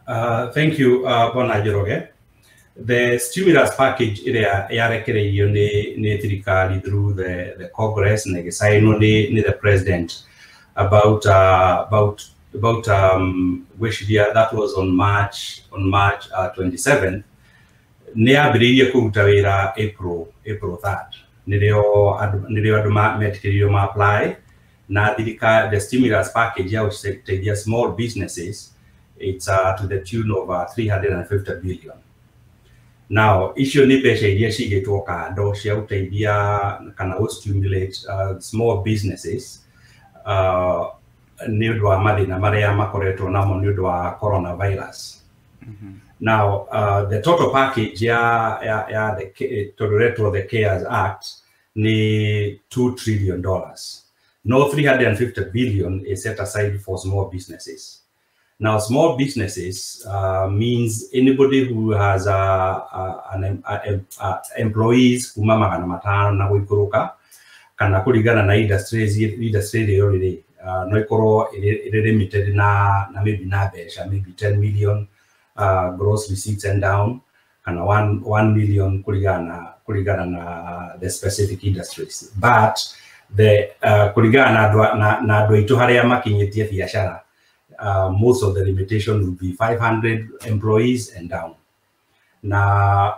Thank you, Bona Joroge. The stimulus package yarekereirio ni thirikari through the Congress na gisaino ni the president about which year that was on March 27th. Ni abiririe kuruta wira April 3rd. Nirio andu metikirio ma apply na thirikari the stimulus package ya uteithia small businesses. It's to the tune of 350 billion. Now, issue ni pesha iria cigitwo kando cia uteithia kana stimulate small businesses ni undu wa mathina maria makoretwo namo ni undu wa coronavirus. Now, the total package the CARES Act ni $2 trillion. No, 350 billion is set aside for small businesses. Now, small businesses means anybody who has employees who magana matano na guikuruka kana kurigana na industry already no ikoro limited na maybe na besha maybe 10 million gross receipts and down kana 1 million kurigana na the specific industries, but the kurigana na adu itu haria makinyitie biashara. Most of the limitation will be 500 employees and down. Na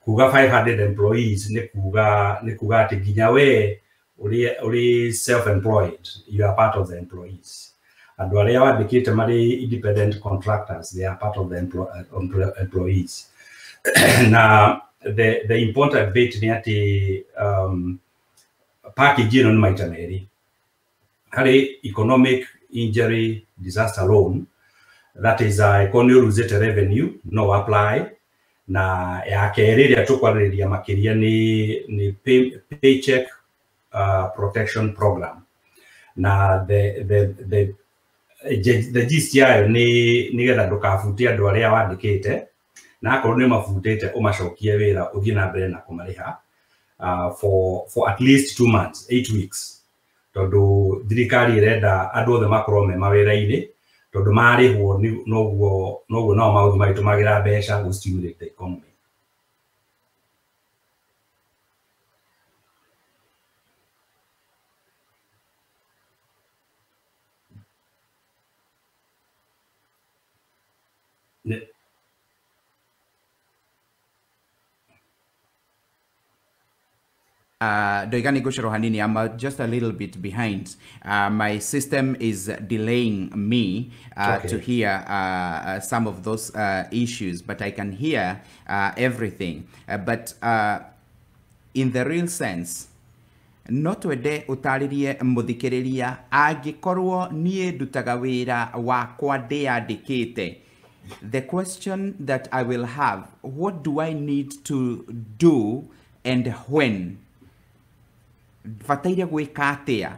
kuga 500 employees ne kuga ati ginya we uri self-employed, you are part of the employees. And wale wadikite mari independent contractors, they are part of the employees. Na the important bit ni ati package on maitaneri. Hali economic injury disaster loan, that is economic revenue no apply na ya kereria tukwareria makiria ni paycheck protection program na the gist yayo ni getha ndukafutia andu aria wandikite na akorwo ni mafutite umacokie wira uthie na mbere na kumariha for at least 2 months, 8 weeks. Todo thirikari irenda andu othe makorwo me mawira-ini tondu marihwo noguo no maundu maitu magira mbeca go stimulate the economy. Doigani Goshero Hanini, I'm just a little bit behind. My system is delaying me to hear some of those issues, but I can hear everything. But in the real sense, not wede utaririe muthikiriria angikorwo nie ndutaga wira wakwa ndiandikite. The question that I will have, what do I need to do and when? Bataire gwika atia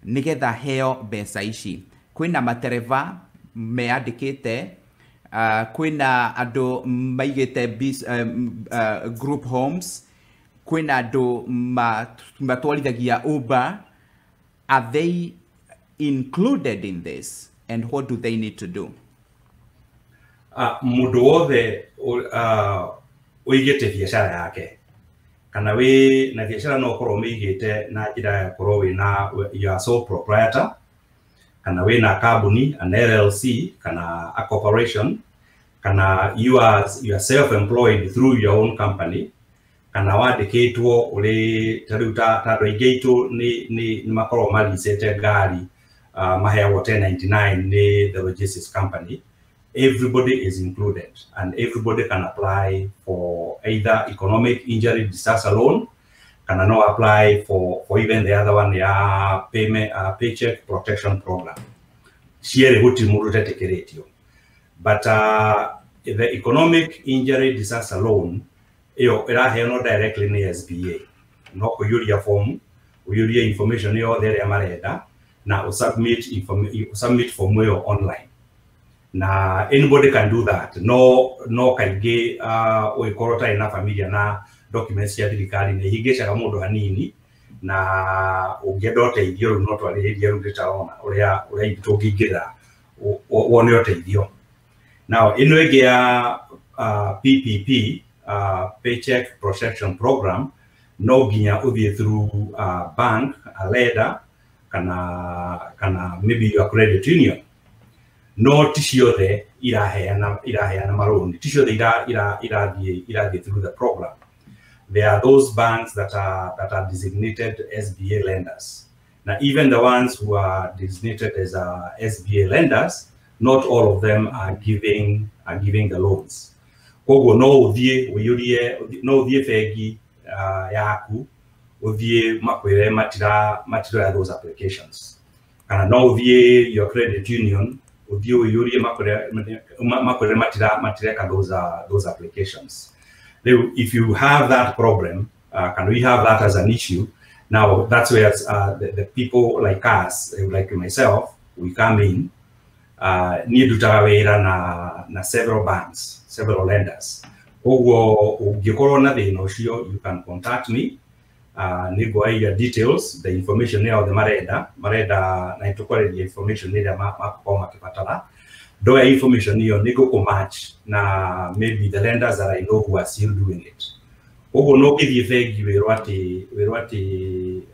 nigetha heo mbeca ici. Kwina matereva meandikite, kwina andu maigite group homes, kwina andu matwarithagia Uber. Are they included in this, and what do they need to do? Mundu wothe uigite biashara yake kana we na biashara no korwo meigite na njira ya korwo we na your sole proprietor kana we na company, an LLC kana a corporation kana you are self-employed through your own company kana wandikitwo uri taruta ingeito ni makorwo malicete ngari maheagwo 1099 ni the logistics company. Everybody is included and everybody can apply for either economic injury disaster loan, can no apply for even the other one, paycheck protection program. But the economic injury disaster loan, it no directly in the SBA. No kuyuria form, uyuria information there mareda, na submit form online. Na anybody can do that. No kaige oikorota ina familia na documents ya thirikari ne higesha mundu hanini na ungedote igiro no twariria rugita ona uria itungingira wone uteithio. Now ino ya PPP Paycheck Protection Program no ginya uthie through bank, a lender kana maybe your credit union. No ticiothe iraheana maroni, ticiothe irathie through the program. There are those banks that are designated SBA lenders. Now, even the ones who are designated as SBA lenders, not all of them are giving the loans. Kogo no uthie fegi yaku uthie makwire matira those applications. Kana no uthie your credit union uthie uyurie makwire matira those applications. If you have that problem, can we have that as an issue? Now that's where the people like us, like myself, we come in. Need to na several banks, several lenders. You can contact me. Nigo your details, the information there of the mareda na itokore the information there mapoma kipatala. Do information here nigo ko match na maybe the lenders that I know who are still doing it. Ogo no give you fake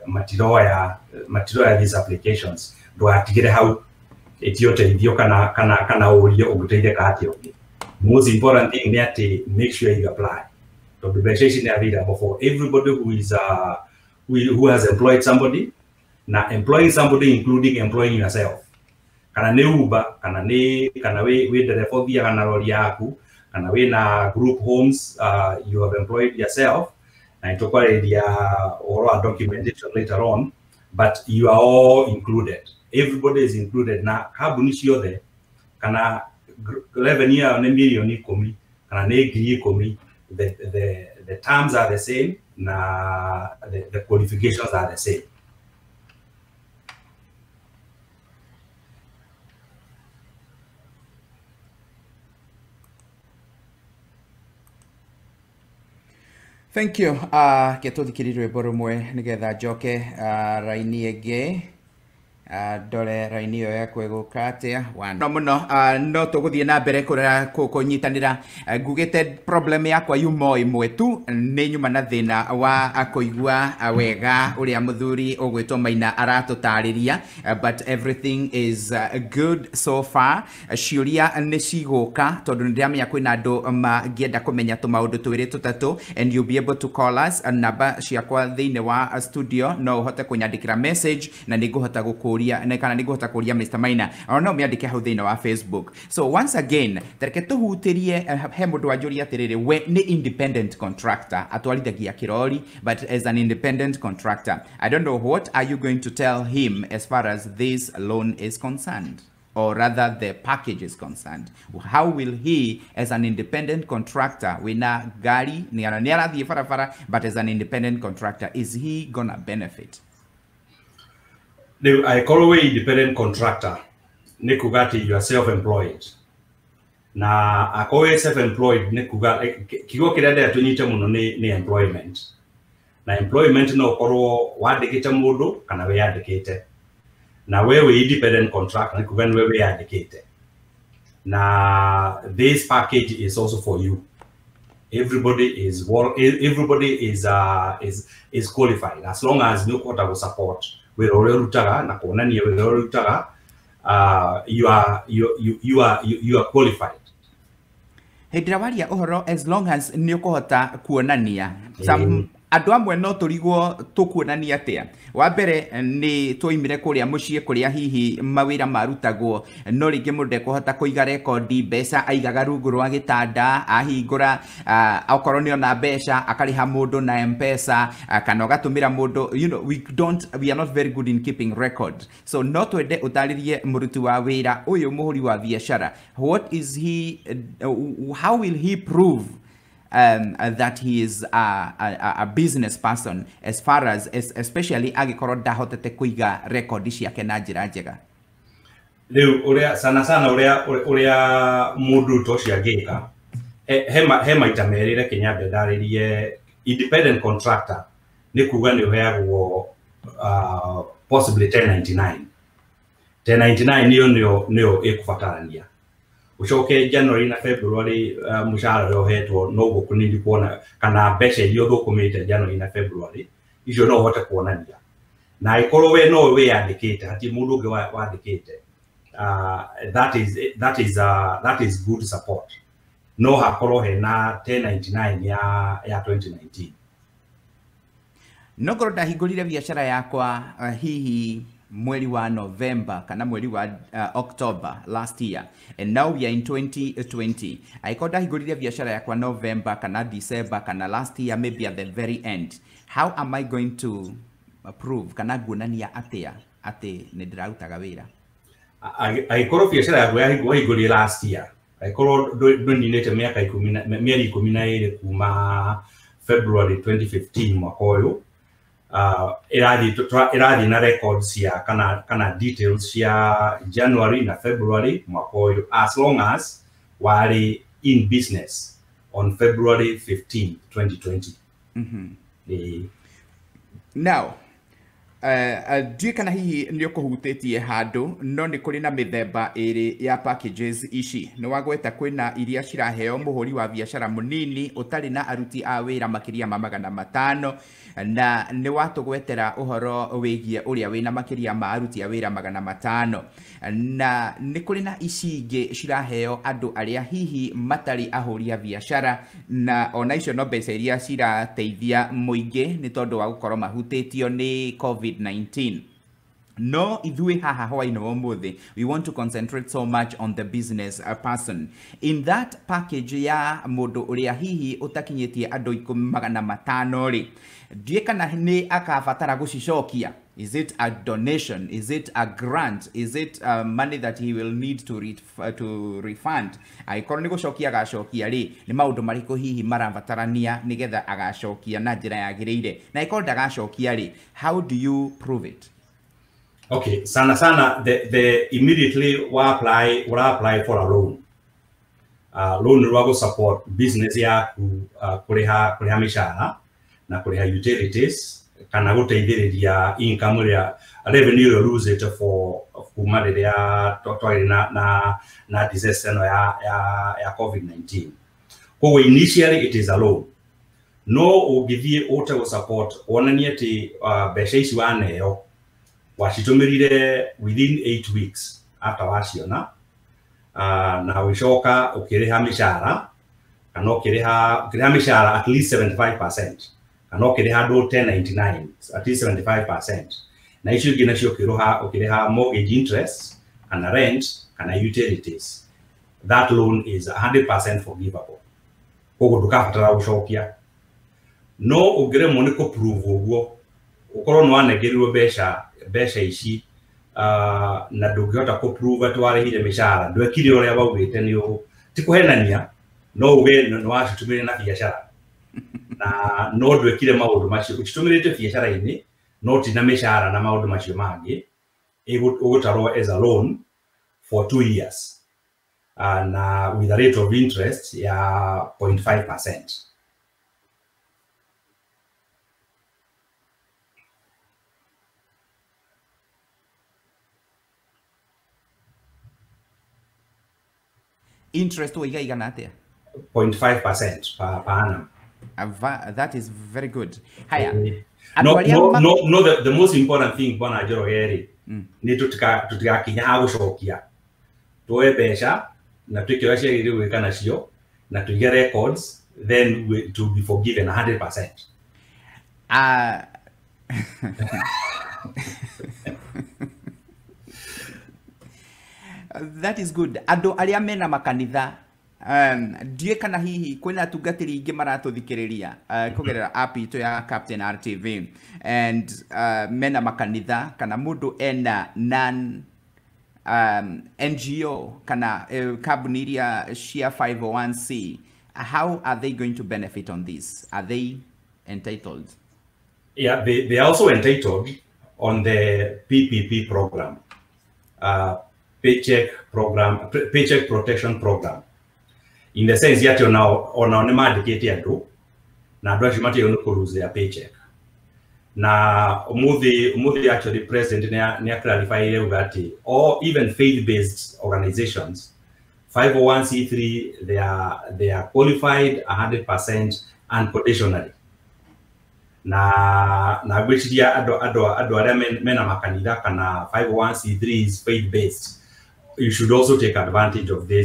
material these applications. Do atigere how etiote idio kana ulio uguteide kahati. Most important thing is to make sure you apply. So the registration is available for everybody who has employed somebody. Now employing somebody including employing yourself. Kana ne Uber, kana we the refugee kana lori yaku, kana we na group homes you have employed yourself. Na itokuwa or documentation later on, but you are all included. Everybody is included. Na kabunishi there, kana revenue ne million komi, kana ne gri komi. The terms are the same. Na the qualifications are the same. Thank you. Ketuthi kirirwe borumwe nigetha njoke raini ege dole raini yo yakwe gukatia no muno no tuguthie na mbere kunyitanira ngugite problem yakwa yumo imwe tu ni nyuma na thina wa kuigua wega uria muthuri ugwitwo Maina aratutariria, but everything is good so far. Ciuria ni ciguka tondu ndiramenya kwina andu mangienda kumenya tumaundu twiri tutatu, and you'll be able to call us. Namba ciakwa thiini wa studio no uhote kunyandikira message na niguhota gukuria kana niguhota kuria Mr. Maina or no miandike hau thiini wa Facebook. So once again tereke tuhutirie he mundu anjuria atiriri we ni independent contractor atwarithagia kirori, but as an independent contractor I don't know what are you going to tell him as far as this loan is concerned, or rather the package is concerned. How will he as an independent contractor wina gari ni arathie farafara, but as an independent contractor is he gonna benefit? I call away independent contractor. Nikugati, you are self-employed. Na akowe self-employed nikugati kigo kirade tunyite muno ni employment. Na employment no koro wadikite mudu kana we yadikite. Na wewe independent contractor nikugani wewe yadikite. Na this package is also for you. Everybody is qualified as long as no quarter will support. You are qualified. Hidrawaria uhoro as long as nikuhota kuonania. Some andu amwe no turigwo tukuonania atia. Wa mbere ni tuimire kuria mucie kuria hihi mawira marutagwo no ringi mundu kuhota kuiga rekondi mbeca aigaga rungu rwa gitanda ahingura akorwo ni ona mbeca akariha mundu na M-Pesa kana ugatumira mundu. You know, we are not very good in keeping record. So no twende utaririe muruti wa wira uyu muhuri wa biashara, what is he how will he prove that he is a business person as far as especially agikorwo ndahotete kuiga record ciake na njira njega? Riu uria sana uria mundu tocio angika he maita merire Kinyambe ndaririe independent contractor ni kuga ni uheagwo possibly 1099. 1099 niyo ikubatarania ucoke January na February mushahara yohetwo no gukunindi kuona kana mbeca iria thukumite January na February icio no hote kuonania na ikorwo we no we yandikite hati mundu ungi wandikite that is good support no hakorwo hena 1099 ya 2019 no korwo ndahingũrire biacara yakwa hihi mweri wa November kana mweri wa October last year, and now we are in 2020. I got ndahingũrire biacara yakwa November kana December kana last year, maybe at the very end. How am I going to prove kana guonania atia ati nĩ ndĩrarutaga wĩra? Aikorwo biacara yakwa yahingũrire last year, aikorwo ndũninĩte mĩeri 12 kuma February 2015 mwaka ũyũ, irathi na records ya kana details ya January na February mwaka ũyũ, as long as wari in business on February 15, 2020. Now ndiĩ kana hihi nĩ ũkũhutĩtie handũ no nĩ kũrĩ na mĩthemba ĩrĩ ya packages ici. Nĩ wagweta kwĩna iria ciraheo mũhũri wa biacara mũnini ũtarĩ na aruti a wĩra makĩria ma 500, na nĩ watũgwetera ũhoro wĩgiĩ ũrĩa wĩna makĩria ma aruti a wĩra 500, na nĩ kũrĩ na ici ingĩ ciraheo andũ arĩa hihi matarĩ ahũri a biacara, na ona icio no mbeca iria cirateithia mũingĩ nĩ tondũ wa gũkorwo mahutĩtio nĩ COVID-19. No ithui haha hwainĩ wa ũmũthĩ, we want to concentrate so much on the business person. In that package ya mũndũ ũrĩa hihi ũtakinyĩtie andũ 500 rĩ, ndiĩ kana nĩ akabatara gũcicokia. Is it a donation? Is it a grant? Is it money that he will need to refund? Aikorwo nĩ gũcokia agacokia rĩ, nĩ maũndũ marĩkũ hihi marabatarania nĩgetha agacokia na njĩra yagĩrĩire? Na aikorwo ndagacokia rĩ, how do you prove it? Okay, sana the immediately we apply for a loan. Loan rwago support business yaku kuriha mishahara na kuriha utilities kana guteithĩrĩria income ya revenue you lose it for kuma rĩrĩa twari na disaster ya COVID-19. Kwa initially it is a loan. No ugithie ote support wonanie ati mbeca ici waneo washitumĩrire within 8 weeks after waciona, na wicoka ukiriha mishahara kana ukiriha mishahara at least 75%, kana ukiriha do 1099 at least 75%, na icio ingĩ nacio ukiriha mortgage interest kana rent kana utilities. That loan is 100% forgivable. Koguo ndukabatara gucokia. No ungiremwo nĩ kũprove ũguo, ukorwo nĩ wanegerirwo mbeca ici na ndũngĩhota kũprove atĩ warĩhire mĩcara, ndwekire ũrĩa waugĩte nĩ ũũ, ti kũhenania, no uge nĩ wacitumĩrire na biacara na no ndwekire maũndũ macio ũcitumĩrĩte biacara-inĩ, no ti na mĩcara na maũndũ macio mangĩ, ũgũtarwo as a loan for 2 years na with a rate of interest ya 0.5%. Interest wa igana atia? 0.5% per annum. That is very good. Haya. No, the most important thing bwana Njoroge ni tutigakinya ha gucokia. Tuoe mbeca na twikira ciagĩrĩire gwĩka nacio na tuige records, then to be forgiven 100%. That is good. Andũ arĩa mena makanitha, ndiĩ kana hihi kwĩna atungatĩri ingĩ maratũthikĩrĩria kũgerera app itũ ya Captain RTV, and mena makanitha kana mũndũ ena non NGO kana kambuni iria cia 501c, how are they going to benefit on this? Are they entitled? Yeah, they are also entitled on the PPP program, paycheck protection program. In the sense yet ona ne mandikete andu na andu acio matiyo no kuruze a paycheck. na umuthi actually president ne clarify that or even faith-based organizations 501c3 they are qualified 100% unconditionally na gwiciria ado aria mena makanitha kana 501c3s faith-based, you should also take advantage of the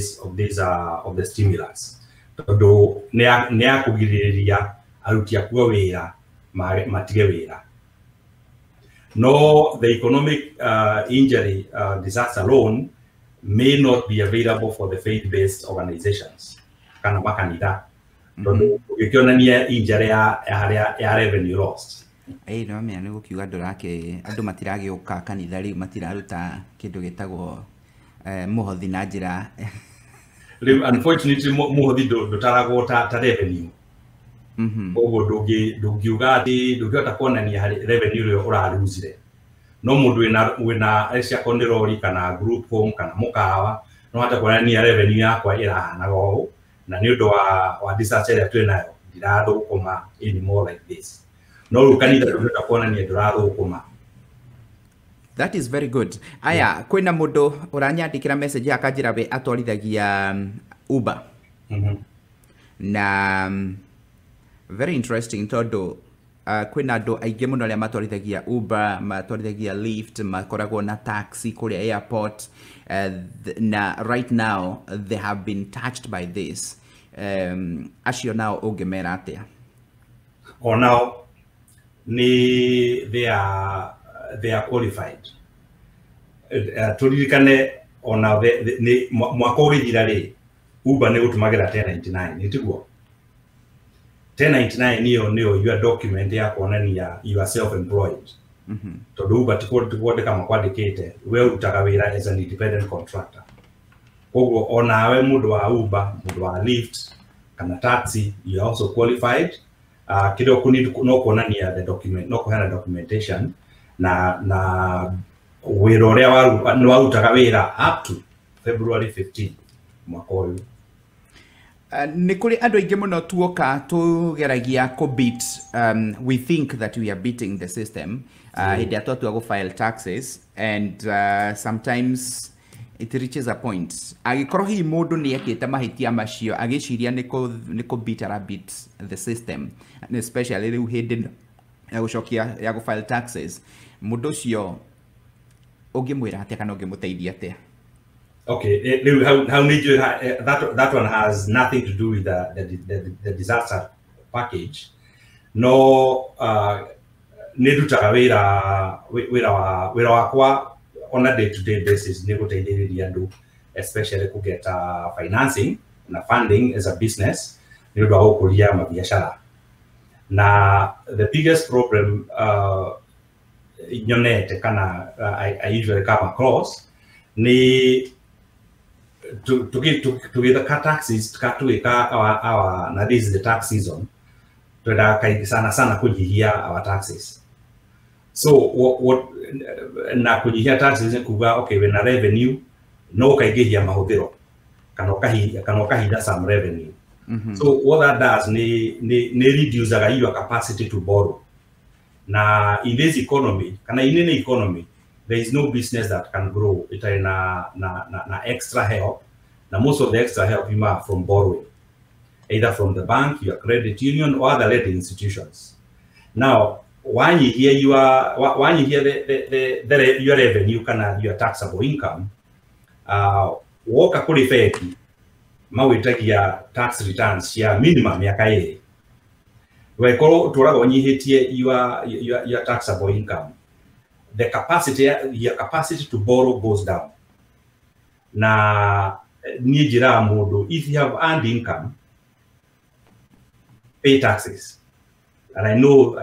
stimulus tondu ne akugiriria aruti akuo wira matige wira. No, the economic injury disaster loan may not be available for the faith-based organizations kana makanitha tondu ukionania injury ya revenue lost. No me ane gukiuga ndurake andu matiragiuka kanitha riu matiraruta kindu gitagwo muhothi na njira. Unfortunately muhothi ndutaragwo ta revenue. Ogo ndungiuga ati ndungihota kuonania revenue rio uraruzire. No mundu wina acia kondirori kana group home kana mukawa no hata kuonania revenue yakwa irahanaga ũũ na ni undu wa disaster ya twinayo ndirathũkũma anymore like this. No rukanitha ndungihota kuonania ndurathũkũma. That is very good. Aya, kwina mundu uranyandikira message akanjira we atwarithagia Uber. Na very interesting tondu kwina andu aingi muno aria matwarithagia Uber, matwarithagia Lyft, makoragwo na taxi kuria airport, na right now they have been touched by this. Acio nao ungimera atia? Now they are qualified. Turirikane ona mwaka ũgĩthira rĩ Uber nĩ gũtũmagĩra 1099 nĩtiguo 1099 niyo your document ya kuonania you are self-employed. Tondu Uber tikwandĩka makwandĩkĩte we ũrutaga wĩra as an independent contractor. Koguo onawe mũndũ wa Uber, mũndũ wa Lyft kana taxi, you are also qualified. Kĩrĩa ũkũnid no kuonania the document, no kuheana documentation na wĩra ũrĩa warutaga wĩra up to February 15 mwaka ũyũ. Nĩ kũrĩ andũ aingĩ mũno tuoka tũgeragia kũbeat, we think that we are beating the system hĩndĩ ĩrĩa twatua file taxes, and sometimes it reaches a point agĩkorwo hihi mũndũ nĩ ekĩte mahĩtia macio agĩciria nĩ kũbeat the system, and especially rĩu hĩndĩ ya gũcokia ya file taxes, mũndũ ũcio ũngĩmwĩra atĩa kana ũngĩmũteithia atĩa? Okay, how major that one has nothing to do with the disaster package. No, nĩndutaga wĩra wakwa on a day-to-day basis nĩ gũteithĩrĩria andũ, especially kũget financing na funding as a business nĩ ũndũ wa gũkũria mabiacara. Na the biggest problem nyonete kana I usually come across ni to get the taxes tukatuika our na this is the tax season twenda kaigi sana kujihia our taxes. So what na kujihia taxes ni kuga okay when a revenue no kaigihia mahuthiro kana ukahida some revenue. So what that does ni reduce your capacity to borrow. Na in this economy kana in any economy there is no business that can grow it na extra help. Now most of the extra help you are from borrowing, either from the bank, your credit union, or other lending institutions. Now, when you hear your revenue, your taxable income, walk a qualified, mawitagia tax returns ya minimum ya kae. When you hit your taxable income, your capacity to borrow goes down. Na nijira modo, if you have earned income, pay taxes. And I know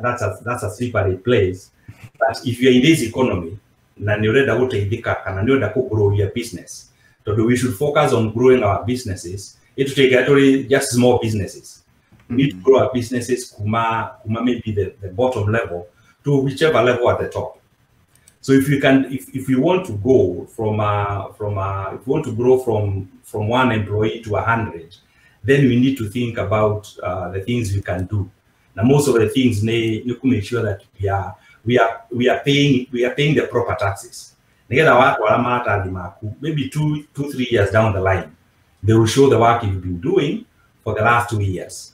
that's a slippery place. But if you're in this economy, na nioreda utaidika kana nioreda grow your business. So we should focus on growing our businesses. It will take actually just small businesses. We need to grow our businesses kuma maybe the bottom level to whichever level at the top. So if you can, if you want to go if you want to grow from 1 employee to 100, then we need to think about the things we can do Now most of the things you can make sure that we are paying the proper taxes. Maybe 2-3 years down the line, they will show the work you've been doing for the last 2 years.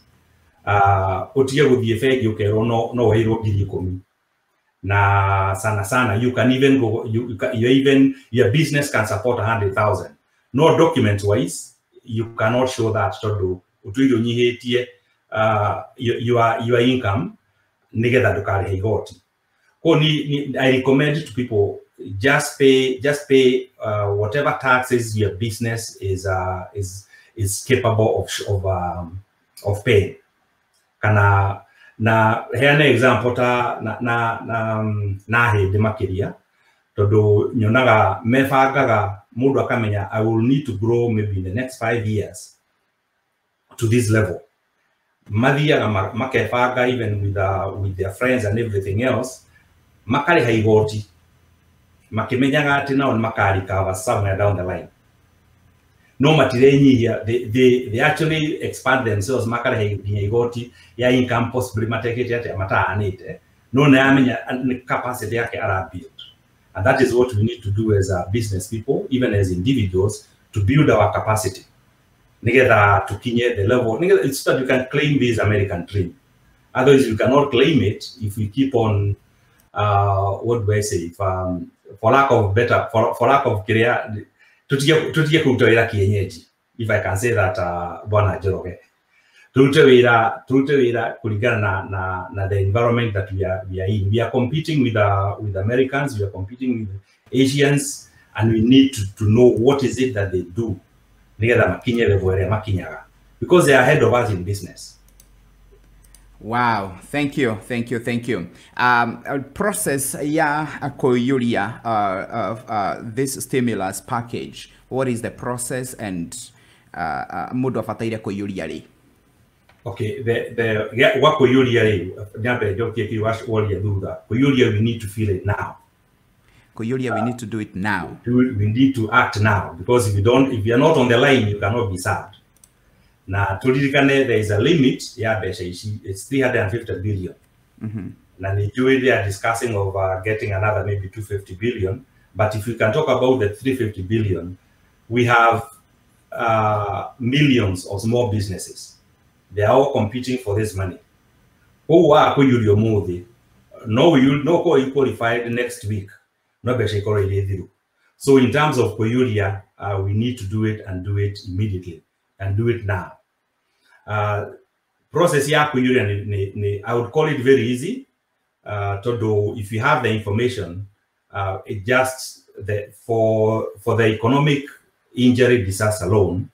Na sana you can even go your business can support 100,000. No document wise you cannot show that your income nigeda dukare higoti. I recommend to people just pay whatever taxes your business is capable of paying. Kana na heana example ta na he de makiria todo nyonaga mefagaga mudu akamenya I will need to grow maybe in the next 5 years to this level. Madia makefaga even with their friends and everything else makari haigoti makimenyaga ati now makari cover somewhere down the line. No matireni here, they actually expand themselves makari haigoti ya income possibly matekete ati amata anite no na capacity yake ara build. And that is what we need to do as business people, even as individuals, to build our capacity. Nigga to kinye the level nigga so that you can claim this American dream. Otherwise you cannot claim it if we keep on what do I say, if for lack of career tutije kutoira kienyeji, if I can say that bwana Joroge. Tutewira kulingana na the environment that we are in. We are competing with Americans, we are competing with Asians, and we need to know what is it that they do. Because they are ahead of us in business. Wow, thank you. Process koyuria this stimulus package. What is the process and mode of ataira koyuria? Okay, what koyuria we need to feel it now. Koyuria, we need to do it now. We need to act now, because if you are not on the line, you cannot be served. Now, there is a limit. Yeah, it's 350 billion. And they are discussing of getting another maybe 250 billion. But if we can talk about the 350 billion, we have millions of small businesses. They are all competing for this money. Who are you qualified next week? So in terms of Koyuria, we need to do it and do it immediately and do it now. Process ya Koyuria, I would call it very easy to do if you have the information. It just for the economic injury disaster loan,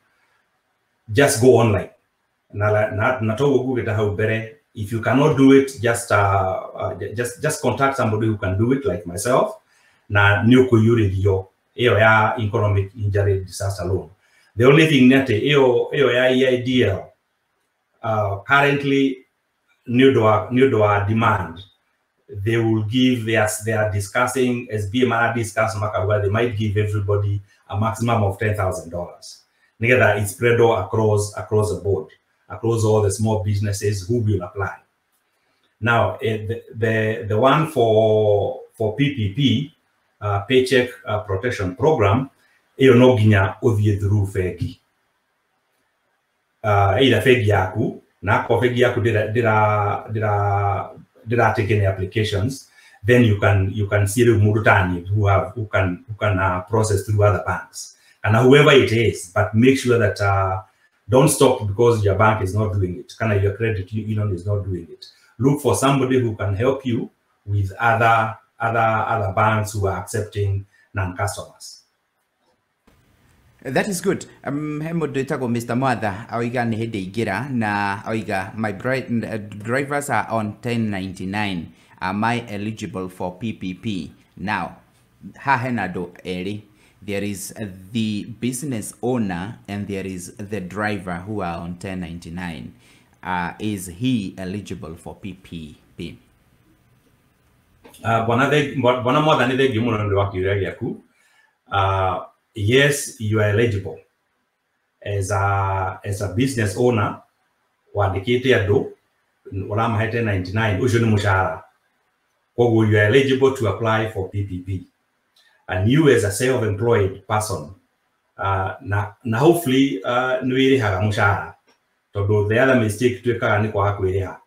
just go online. If you cannot do it, just contact somebody who can do it, like myself. Na new Koyuri yo economic injury disaster loan. The only thing that ideal currently new demand. They will give they are discussing as BMR discuss where they might give everybody a maximum of $10,000. That it's spread across the board, across all the small businesses who will apply. Now the one for PPP, Paycheck Protection Program, no ginya odhie through fegi. Either fegi yaku na kwa fegi yaku did take any applications, then you can see the Murutani who can process through other banks and whoever it is, but make sure that don't stop because your bank is not doing it. Your credit union is not doing it. Look for somebody who can help you with other banks who are accepting non-customers. That is good. Mr. Mother, oiga ni hede gira na oiga my drivers are on 1099. Am I eligible for PPP? Now, hahenado eri. There is the business owner and there is the driver who are on 1099. Is he eligible for PPP? Yes, you are eligible as a business owner. uramahete 99 ucio ni mushara. Koguo you are eligible to apply for PPP. And you as a self-employed person, na hopefully ni wirihaga mushara. Tondu the other mistake twikaga ni kwaga kwiriha.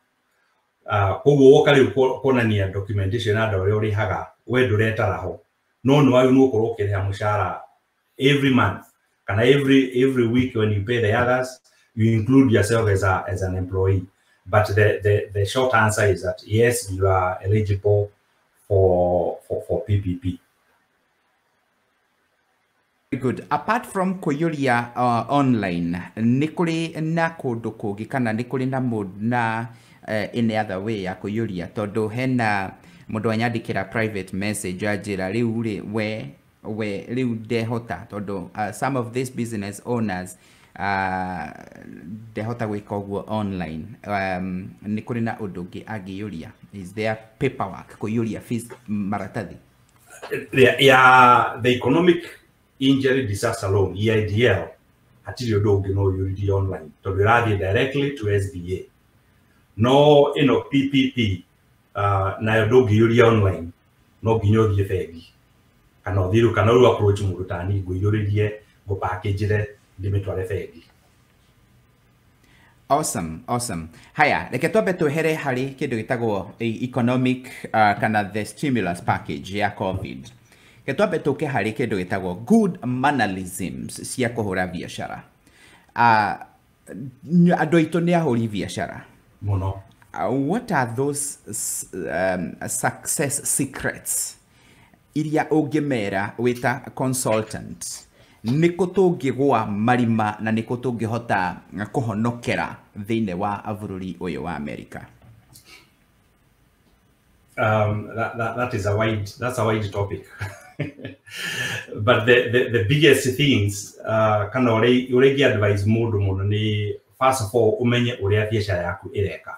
Koguo woka riu kuonania documentation na ndore urihaga we nduretaraho. No no wayu no korwo ukiriha mushara every month. Kana every week when you pay the others, you include yourself as an employee. But the short answer is that yes, you are eligible for PPP. Very good. Apart from kuyuria online, nikuri na kundu kungi kana nikuri na na any other way ya kuyuria tondu hena mundu anyandikira private message ajira riu ri we riu dehota tondu some of these business owners dehota gwika uguo online nikuri na undu ungi angiyuria. Is there paperwork kuyuria fees maratathi? Yeah, the economic injury disaster loan EIDL hatiri undu ungi no yuridi online tondu rathie directly to SBA. No PPP na undu ungi yuri online no nginya uthie bengi kana uthiru kana ru approach mundu tani nguyuririe go package ndimitware bengi. Awesome. Haya, reke twambe twehere hari kindu gitagwo economic kana the stimulus package ya COVID. Reke twambe tuke hari kindu gitagwo good mannerisms cia kuhura biashara. Andu aitu ni ahuri biashara muno. What are those success secrets iria ungimera wita consultant niko tungigwa marima na niko tungihota kuhonokera thiine wa bururi uyu wa America? That is a wide topic. But the biggest things kana uregi advise mundu muno ni first of all umenye uria biashara yaku ireka.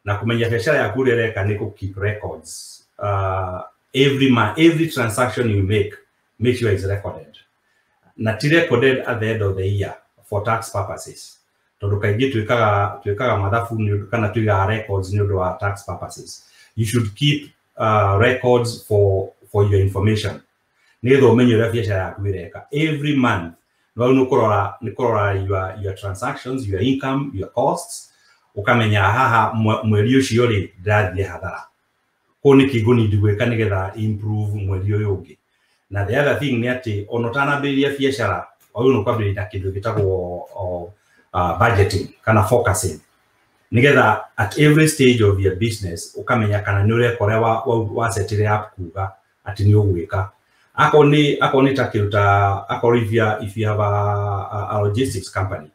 Na kumenya biashara yaku ireka ni ku keep records. Every month, every transaction you make sure it's recorded. Na ti recorded at the end of the year for tax purposes. Tondu kaingi twikaga mathabu ni kana twiga records ni undu wa tax purposes. You should keep records for your information. Nitho umenye uria biashara yaku ireka. Every month no ni kurora your transactions, your income, your costs. Ukamenya haha mweri ucio ri ndathie hathara. Ko ni kiguni ndigweka nigetha improve mweri uyu ungi. Na the other thing ni ati onotanabiria biashara oyu no kwambirira kindu gitagwo budgeting kana focusing. Nigetha at every stage of your business ukamenya kana ni urekora wa setire up kuga ati ni ugwika. Akoni takiruta if you have a logistics company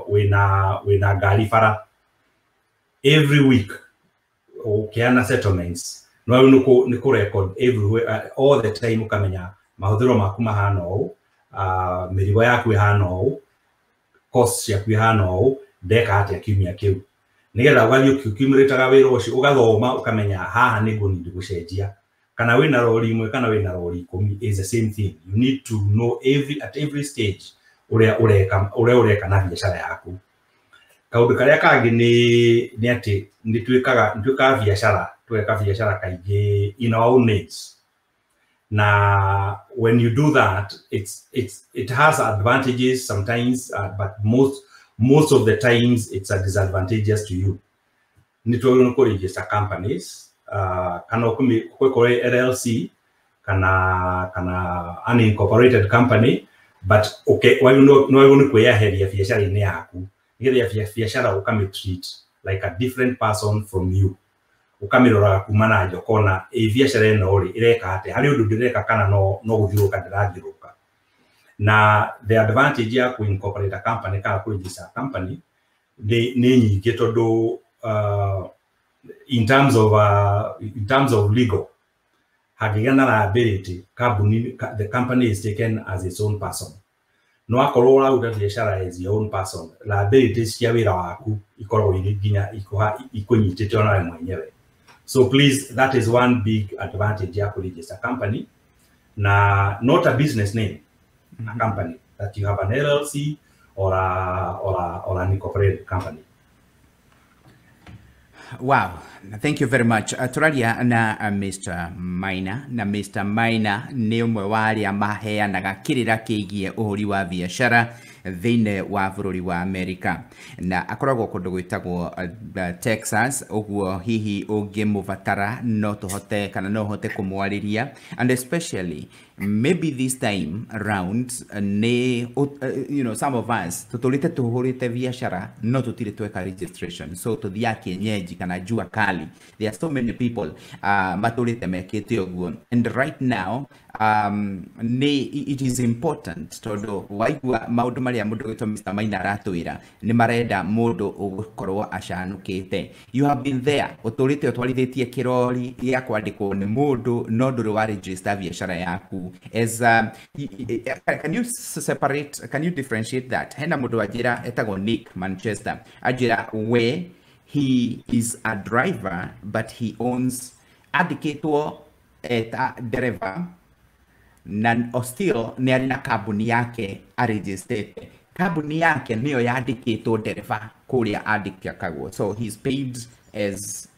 wina gari fara every week ukiana settlements no ni ku record everywhere all the time ukamenya mahuthiro maku mahana o mirigo yaku ihana o costs yaku ihana o deka atia kiumia kiu nigetha ugathie ukiumuritaga wira ucio ugathoma ukamenya haha ni nguni gucenjia kana wina rori imwe kana wina rori 10 is the same thing. You need to know at every stage uria ureka na biashara yaku. Kaundu karia kangi ni ati ni twikaga biashara kaingi in our own names. Na when you do that, it has advantages sometimes, but most of the times it's a disadvantageous to you. Ni to register companies kana kukore LLC kana unincorporated company, but okay, why you know kuyaheria biashara ni yaku nigetha biashara ukamitreat like a different person from you. Ukamirora kumana jokona biashara eno ri ireka ate hari undu direka kana no guthiruka ndirathiruka. Na the advantage ya ku incorporate a company kana ku register a company ni nyingi tondu in terms of legal hagigana liability the company is taken as its own person. No akorora uda biashara as your own person, liability cia wira waku ikorwo iriginya ikunyitite ona mwenyewe. So please, that is one big advantage ya register company. Na not a business name, a company that you have an LLC or an incorporated company. Wow, thank you very much. Turaria na Mr. Maina, na Mr. Maina nĩ ũmwe wa arĩa maheanaga kĩrĩra kĩgiĩ ũhũri wa biacara thĩinĩ wa bũrũri wa Amerika, na akoragwo kũndũ gwĩtagwo Texas. Ũguo hihi ũngĩmũbatara no tũhote kana no ũhote kũmwarĩria, and especially maybe this time around some of us tutulite tuhurite biashara no tutire tweka registration, so tuthia kienyeji kana jua kali. There are so many people matulite mekete uguo, and right now it is important tondu waigua maundu maria mundu gwitwo Mr. Maina aratwira ni marenda mundu ugukorwo acanukite. You have been there, utulite utwarithitie kirori ya kwandikwo ni mundu no nduri wa register biashara yaku. As can you separate, can you differentiate that? Hena mundu ajira etago Nick Manchester ajira where he is a driver but he owns adiketwo eta driver na still ni ari na kambuni yake aregistrate. Kambuni yake niyo yandikitwo dereva kuria andikagwo, so he's paid as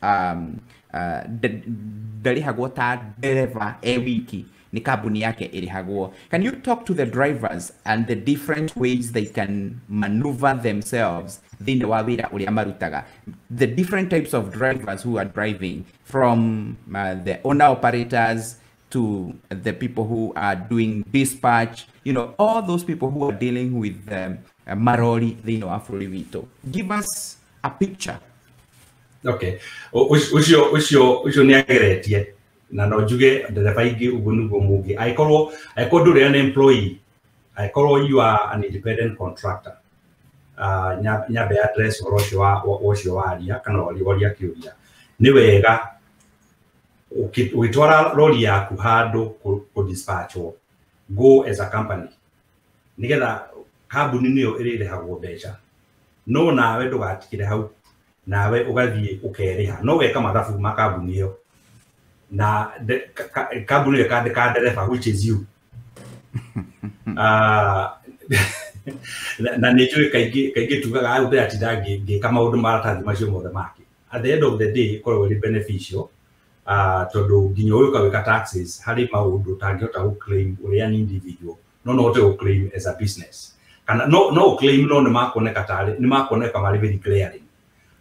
ndarihagwo ta dereva wiki ni kambuni yake irihagwo. Can you talk to the drivers and the different ways they can maneuver themselves thĩinĩ wa wĩra ũrĩa marutaga? The different types of drivers who are driving, from the owner operators to the people who are doing dispatch, all those people who are dealing with marori thĩinĩ wa bũrũri witũ. Give us a picture. Okay. Ucio ni ageretie na no njuge ndereba ingi uguo niguo mungi aikorwo nduri an employee, aikorwo you are an independent contractor. Nyabe address ucio waria kana waria kiuria ni wega ukitwara lori yaku handu ku dispatchwo, go as a company nigetha kambuni niyo iririhagwo mbeca, no nawe ndugatikire hau nawe ugathie ukeriha, no weka mathabu ma kambuni iyo na kambuni ikandika ndereba, which is you. Na nĩnjũĩ kaingĩ tugaga aute atinda ngĩka maũndũ maratathi macio mothe make. At the end of the day ikoragwo ĩrĩ beneficial tondũ nginya ũyũ kawĩka taxes harĩ maũndũ ũtangĩhota gũclaim ũrĩ an individual, no ũhote gũclaim as a business. Kana no claim no nĩmakuoneka marĩ very clearly.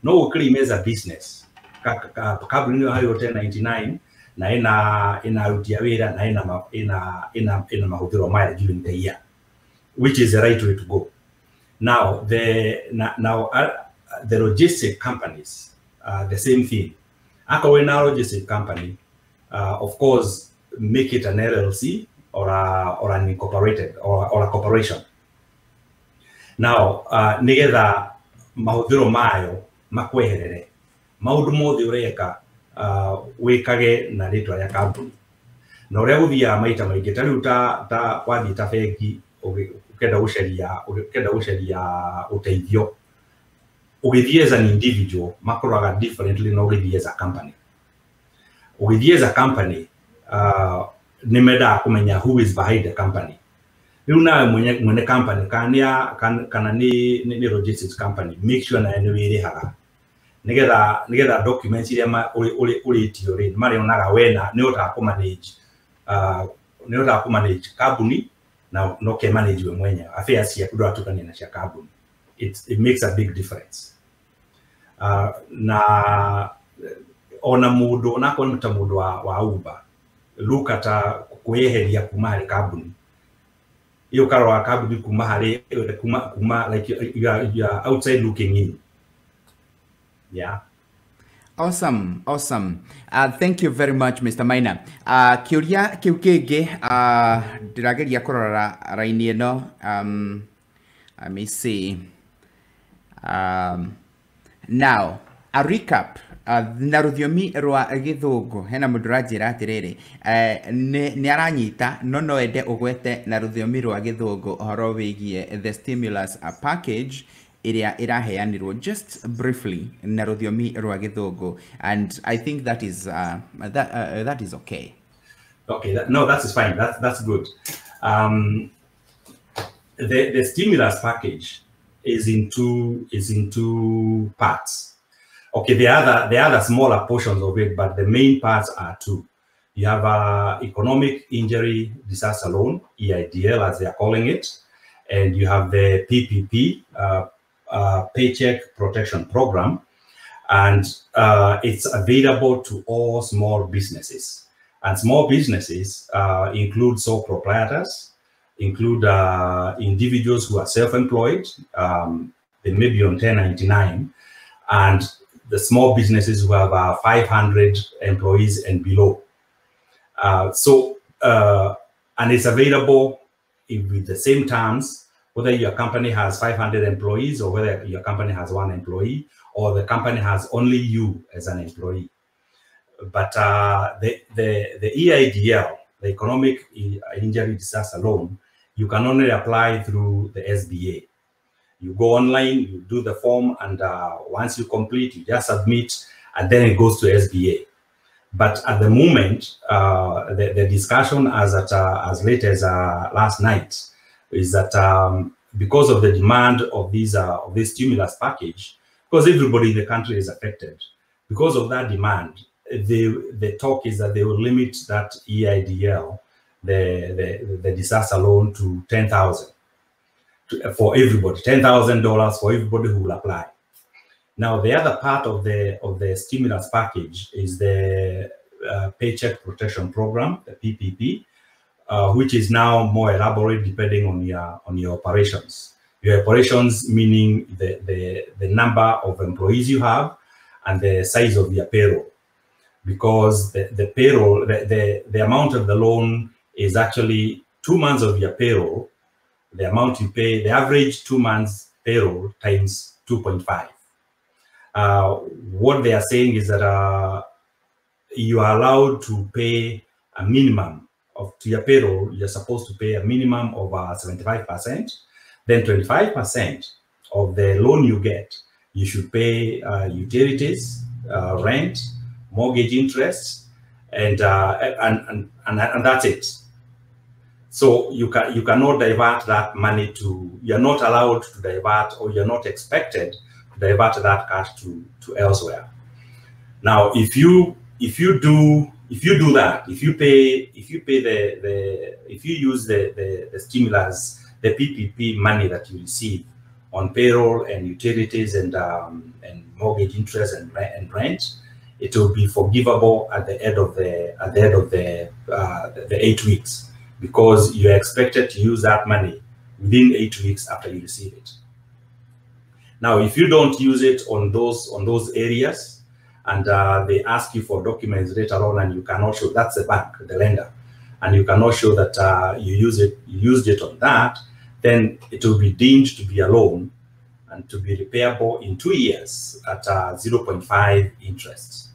No gũclaim as a business. Kambuni ĩyo harĩ 1099 na ina aruti a wĩra na ina mahũthĩro maya during the year, which is the right way to go. Now the logistic companies, the same thing. Ako in a logistic company, of course, make it an LLC or an incorporated or a corporation. Now, nigetha mahũthĩro mayo makweherere maũndũ mothe ũreka wikage na ritwa ya kambuni, na ũrĩa gũthiaga maita maingĩ ta rĩu ta wathiĩ ta bengi ukenda gũcaria ũteithio ũgĩthiĩ as an individual makoraga differently na ũgĩthiĩ as a company. Ũgĩthiĩ as a company nĩ mendaga kũmenya who is behind the company. Rĩu nawe mwene company kana nĩ logistics company, make sure na nĩ wĩrĩhaga nigetha documents iria ũrĩtio rĩ marĩonaga wena nĩ ũhotaga kũmanage kambuni na no ke manage we mwenyewe affairs ciaku ndũratukania na cia kambuni. It makes a big difference. Na ona mũndũ onakorwo ta mũndũ wa Uber, look at kweheria kuma harĩ kambuni iyo karora kambuni kuma harĩ kuma like you are outside looking in. Yeah. Awesome. Thank you very much, Mr. Maina. Kiuria kiu kingi ndirageria kurora raini ino. Let me see. Now, a recap. Na rũthiomi rwa gĩthũngũ hena mũndũ ũranjĩra atĩrĩrĩ nĩ aranyita no ende ũgwete na rũthiomi rwa gĩthũngũ ũhoro wĩgiĩ the stimulus package ĩrĩa ĩraheanirwo just briefly na rũthiomi rwa gĩthũngũ, and I think that is that is okay. Okay, that is fine. That's good. The stimulus package is in two parts. Okay, the other smaller portions of it, but the main parts are two. You have economic injury disaster loan, EIDL as they are calling it, and you have the PPP, Paycheck Protection Program, and it's available to all small businesses. And small businesses include sole proprietors, include individuals who are self-employed, they may be on 1099, and the small businesses who have 500 employees and below. And it's available with the same terms, whether your company has 500 employees or whether your company has 1 employee or the company has only you as an employee. But the EIDL, the Economic Injury Disaster Loan, you can only apply through the SBA. You go online, you do the form, and once you complete, you just submit, and then it goes to SBA. But at the moment, the discussion as late as last night is that because of the demand of this stimulus package, because everybody in the country is affected, because of that demand, the talk is that they will limit that EIDL, the disaster loan, to $10,000 for everybody, $10,000 for everybody who will apply. Now, the other part of the stimulus package is the Paycheck Protection Program, the PPP, which is now more elaborate depending on your operations. Your operations meaning the number of employees you have and the size of your payroll, because the payroll, the amount of the loan is actually 2 months of your payroll. The amount you pay, the average 2 months payroll times 2.5. What they are saying is that you are allowed to pay a minimum to your payroll. You're supposed to pay a minimum of 75%. Then 25% of the loan you get, you should pay utilities, rent, mortgage interest, and that's it. So you cannot divert that money to, you're not allowed to divert, or you're not expected to divert that cash to elsewhere. Now, if you do that, if you use the stimulus, the PPP money that you receive on payroll and utilities and mortgage interest and rent, it will be forgivable at the end of the 8 weeks, because you're expected to use that money within 8 weeks after you receive it. Now, if you don't use it on those areas, and they ask you for documents later on, and you cannot show, that's the bank, the lender, and you cannot show that you used it on that, then it will be deemed to be a loan and to be repayable in 2 years at 0.5 interest.